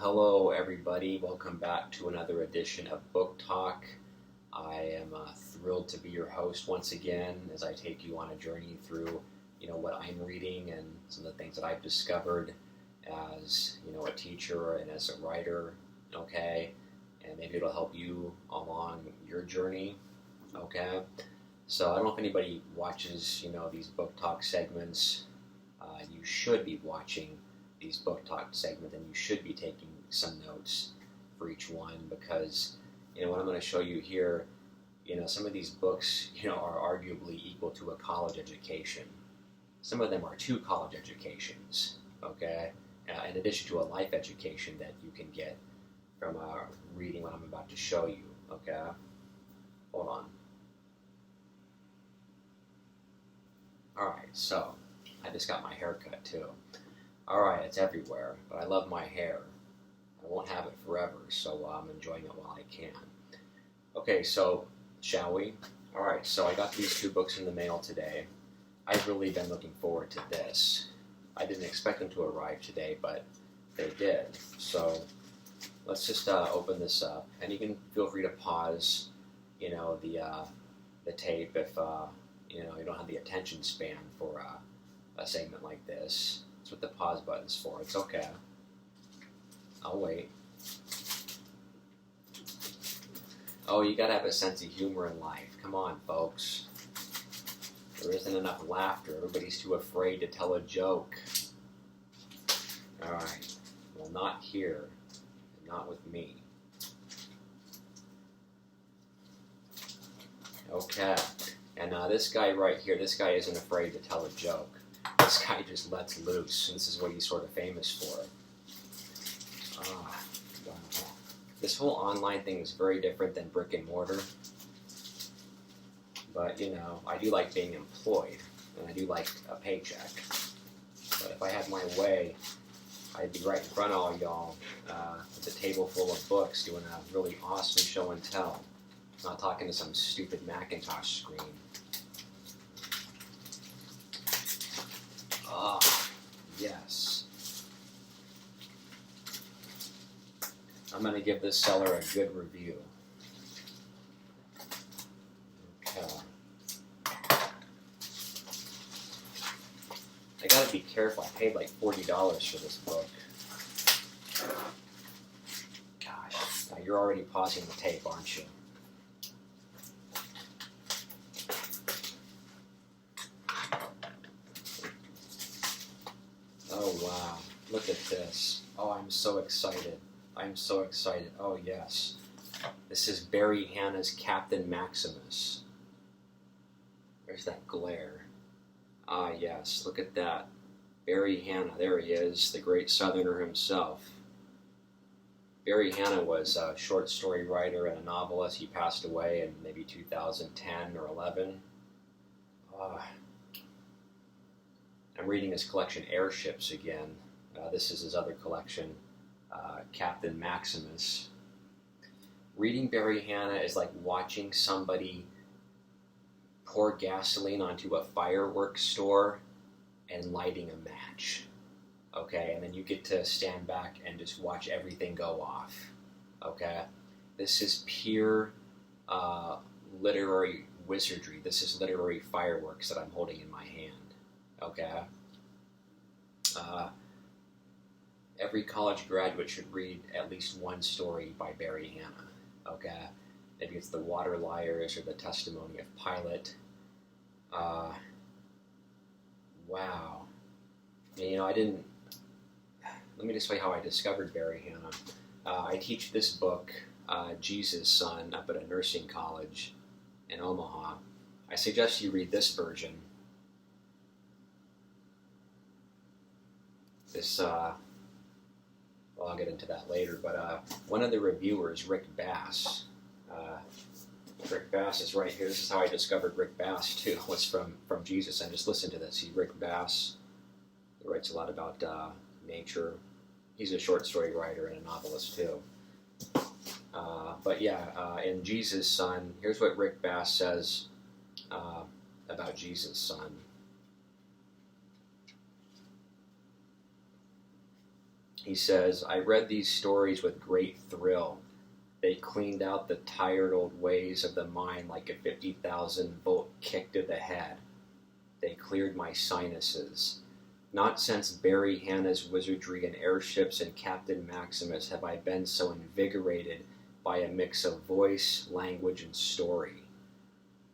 Hello everybody. Welcome back to another edition of Book Talk. I am thrilled to be your host once again as I take you on a journey through, what I'm reading and some of the things that I've discovered as, a teacher and as a writer, okay? And maybe it'll help you along your journey, okay? So I don't know if anybody watches, these Book Talk segments. You should be watching these Book Talk segments, and you should be taking some notes for each one because, what I'm going to show you here, some of these books, are arguably equal to a college education. Some of them are 2 college educations, okay? In addition to a life education that you can get from reading what I'm about to show you, okay? Hold on. Alright, so I just got my hair cut too. Alright, it's everywhere, but I love my hair. I won't have it forever, so I'm enjoying it while I can. Okay, so, shall we? Alright, so I got these 2 books in the mail today. I've really been looking forward to this. I didn't expect them to arrive today, but they did. So, let's just open this up, and you can feel free to pause, the tape if, you don't have the attention span for a segment like this. That's what the pause button's for. It's okay. I'll wait. Oh, you gotta have a sense of humor in life. Come on, folks. There isn't enough laughter. Everybody's too afraid to tell a joke. Alright. Well, not here. Not with me. Okay. And this guy right here, this guy isn't afraid to tell a joke. This guy just lets loose. This is what he's sort of famous for. Wow. This whole online thing is very different than brick and mortar. But, I do like being employed, and I do like a paycheck. But if I had my way, I'd be right in front of all y'all with a table full of books doing a really awesome show and tell. Not talking to some stupid Macintosh screen. Ah, yes. I'm going to give this seller a good review. Okay. I got to be careful. I paid like $40 for this book. Gosh, now you're already pausing the tape, aren't you? Oh, wow. Look at this. Oh, I'm so excited. I'm so excited. Oh, yes. This is Barry Hannah's Captain Maximus. Where's that glare? Ah, yes. Look at that. Barry Hannah. There he is, the great Southerner himself. Barry Hannah was a short story writer and a novelist. He passed away in maybe 2010 or 11. I'm reading his collection, Airships, again. This is his other collection, Captain Maximus. Reading Barry Hannah is like watching somebody pour gasoline onto a fireworks store and lighting a match. Okay, and then you get to stand back and just watch everything go off. Okay, this is pure literary wizardry. This is literary fireworks that I'm holding in my hand. Okay. Every college graduate should read at least one story by Barry Hannah. Okay. Maybe it's The Water Liars or The Testimony of Pilate. Wow. And, let me just tell you how I discovered Barry Hannah. I teach this book, Jesus' Son, up at a nursing college in Omaha. I suggest you read this version. I'll get into that later, but one of the reviewers, Rick Bass, Rick Bass is right here. This is how I discovered Rick Bass, too, was from Jesus. And just listen to this. He's Rick Bass. He writes a lot about nature. He's a short story writer and a novelist, too. But yeah, in Jesus' Son, here's what Rick Bass says about Jesus' Son. He says, I read these stories with great thrill. They cleaned out the tired old ways of the mind like a 50,000-volt kick to the head. They cleared my sinuses. Not since Barry Hanna's wizardry and airships and Captain Maximus have I been so invigorated by a mix of voice, language, and story.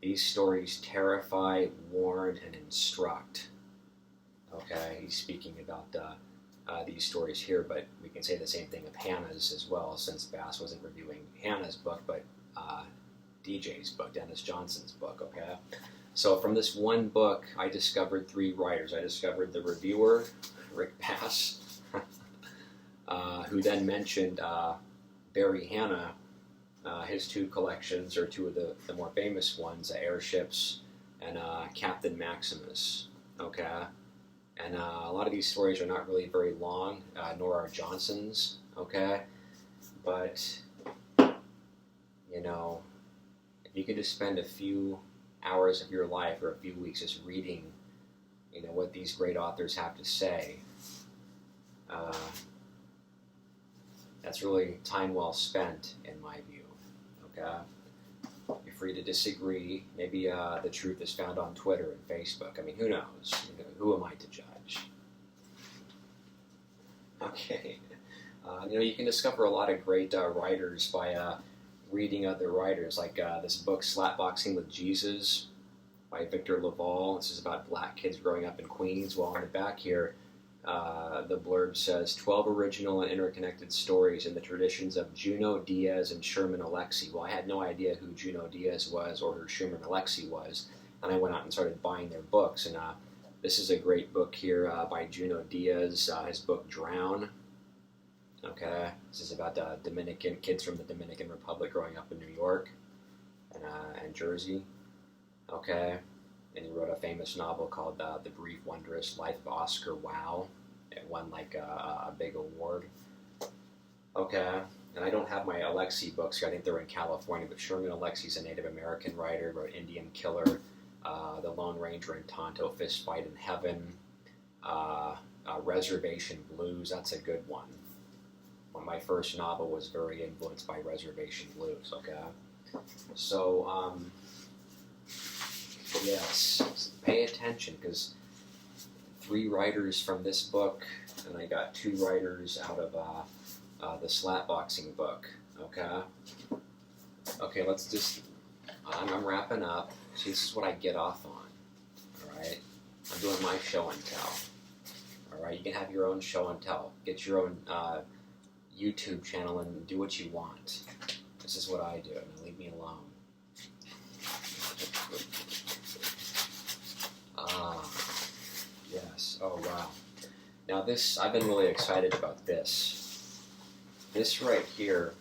These stories terrify, warn, and instruct. Okay, he's speaking about these stories here, but we can say the same thing of Hanna's as well, since Bass wasn't reviewing Hanna's book, but DJ's book, Dennis Johnson's book, okay? So from this one book, I discovered 3 writers. I discovered the reviewer, Rick Bass, who then mentioned Barry Hanna, his 2 collections, or 2 of the more famous ones, Airships and Captain Maximus, okay? And a lot of these stories are not really very long, nor are Johnson's, okay? But, you know, if you could just spend a few hours of your life or a few weeks just reading, you know, what these great authors have to say, that's really time well spent, in my view, okay? You're free to disagree. Maybe the truth is found on Twitter and Facebook. I mean, who knows? You know, who am I to judge? Okay. You know, you can discover a lot of great writers by reading other writers, like this book, Slapboxing with Jesus, by Victor LaValle. This is about black kids growing up in Queens. Well, on the back here, the blurb says, 12 original and interconnected stories in the traditions of Junot Diaz and Sherman Alexie. Well, I had no idea who Junot Diaz was or who Sherman Alexie was, and I went out and started buying their books. And this is a great book here by Junot Diaz, his book Drown. Okay, this is about Dominican kids from the Dominican Republic growing up in New York and Jersey. Okay, and he wrote a famous novel called The Brief Wondrous Life of Oscar Wilde. It won like a big award. Okay, and I don't have my Alexie books here. I think they're in California, but Sherman Alexie's a Native American writer, wrote Indian Killer, The Lone Ranger and Tonto, Fist Fight in Heaven, Reservation Blues. That's a good one. My first novel was very influenced by Reservation Blues, okay? So, yes, pay attention, because 3 writers from this book, and I got 2 writers out of the Slapboxing book, okay? Okay, let's just, I'm wrapping up. See, this is what I get off on, alright? I'm doing my show and tell, alright? You can have your own show and tell. Get your own YouTube channel and do what you want. This is what I do. Now leave me alone. Yes. Oh, wow. Now this, I've been really excited about this. This right here,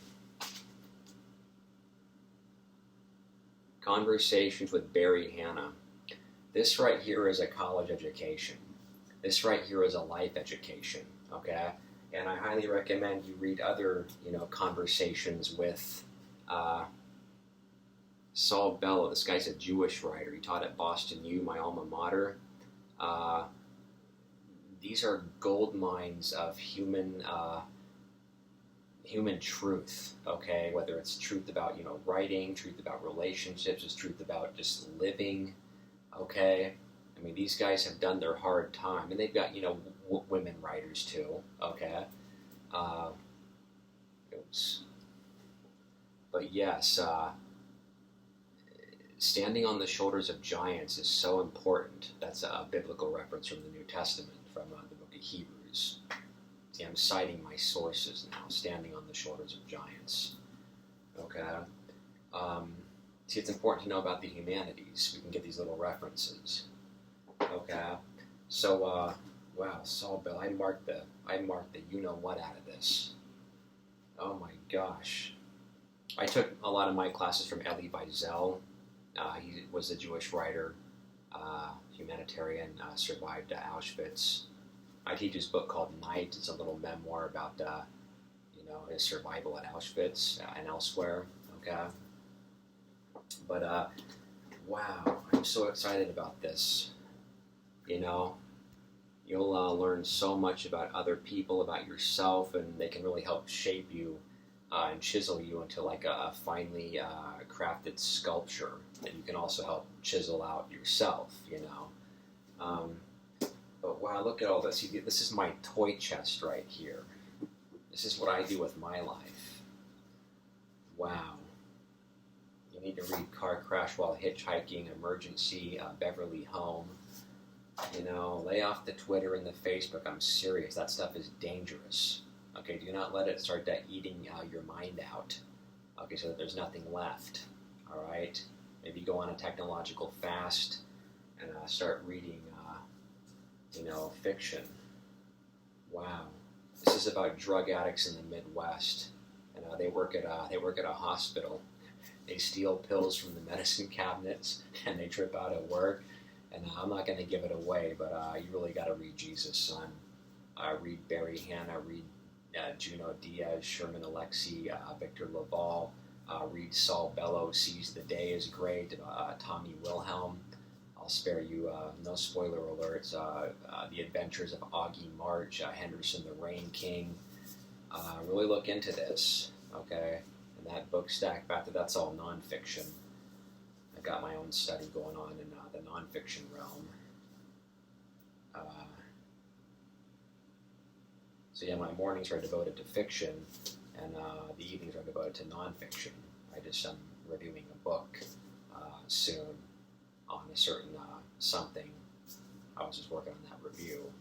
Conversations with Barry Hanna. This right here is a college education. This right here is a life education, okay? And I highly recommend you read other, you know, conversations with Saul Bellow. This guy's a Jewish writer. He taught at Boston U, my alma mater. These are gold mines of human truth, okay? Whether it's truth about, you know, writing, truth about relationships, it's truth about just living, okay? I mean, these guys have done their hard time, and they've got, you know, women writers too, okay? Oops. But yes, standing on the shoulders of giants is so important. That's a biblical reference from the New Testament, from the book of Hebrews. See, I'm citing my sources now, standing on the shoulders of giants, okay? See, it's important to know about the humanities. We can get these little references, okay? So, wow, Saul Bell, I marked the you-know-what out of this. Oh my gosh. I took a lot of my classes from Elie Wiesel. He was a Jewish writer, humanitarian, survived Auschwitz. I teach his book called Night. It's a little memoir about, you know, his survival at Auschwitz and elsewhere, okay? But, wow, I'm so excited about this, you know? You'll learn so much about other people, about yourself, and they can really help shape you and chisel you into like a finely crafted sculpture that you can also help chisel out yourself, you know. But wow, look at all this. This is my toy chest right here. This is what I do with my life. Wow. You need to read Car Crash While Hitchhiking, Emergency, Beverly Home. You know, lay off the Twitter and the Facebook. I'm serious. That stuff is dangerous. Okay, do not let it start eating your mind out. Okay, so that there's nothing left. All right? Maybe go on a technological fast and start reading, fiction. Wow. This is about drug addicts in the Midwest, and they work at a hospital. They steal pills from the medicine cabinets, and they trip out at work. And I'm not going to give it away, but you really got to read Jesus, son. Read Barry Hanna, read Junot Diaz, Sherman Alexie, Victor Laval. Read Saul Bellow, Seize the Day is great. Tommy Wilhelm. I'll spare you, no spoiler alerts. The Adventures of Augie March, Henderson the Rain King. Really look into this, okay? And that book stack back there, that's all nonfiction. I've got my own study going on in the nonfiction realm. So yeah, my mornings are devoted to fiction, and the evenings are devoted to nonfiction. I'm reviewing a book soon on a certain something. I was just working on that review.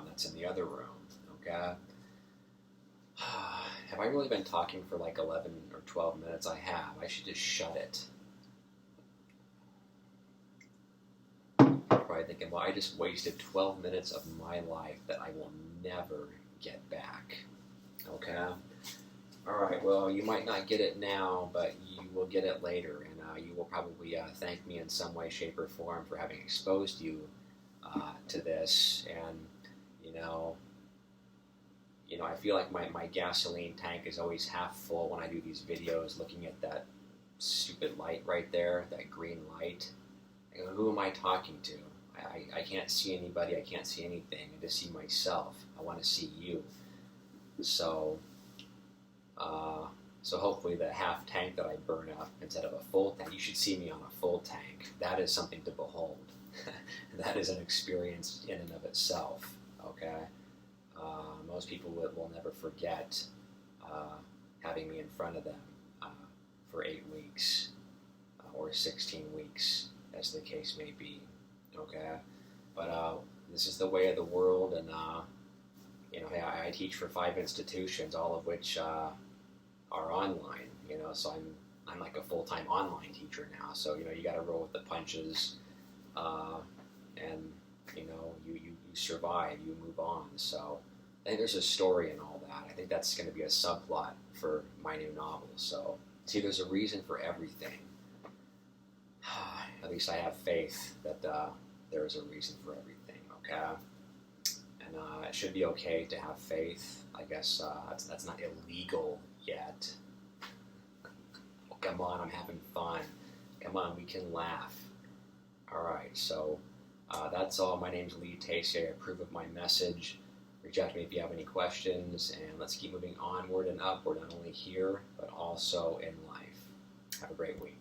That's in the other room, okay? Have I really been talking for like 11 or 12 minutes? I have. I should just shut it. Probably thinking, well, I just wasted 12 minutes of my life that I will never get back. Okay? Alright, well, you might not get it now, but you will get it later, and you will probably thank me in some way, shape, or form for having exposed you to this. And, I feel like my gasoline tank is always half full when I do these videos, looking at that stupid light right there, that green light. Who am I talking to? I can't see anybody, I can't see anything, I just see myself. I want to see you. So hopefully the half tank that I burn up instead of a full tank, you should see me on a full tank. That is something to behold. That is an experience in and of itself, okay? Most people will never forget having me in front of them for 8 weeks or 16 weeks, as the case may be, okay? But this is the way of the world, and I teach for 5 institutions, all of which are online, so I'm like a full-time online teacher now, so you got to roll with the punches, and you survive, you move on. So I think there's a story in all that. I think that's going to be a subplot for my new novel. So see, there's a reason for everything. At least I have faith that there is a reason for everything, okay? And it should be okay to have faith. I guess that's not illegal yet. Oh, come on, I'm having fun. Come on, we can laugh. All right, so that's all. My name's Lee Tacey. I approve of my message. Reach out to me if you have any questions, and let's keep moving onward and upward, not only here, but also in life. Have a great week.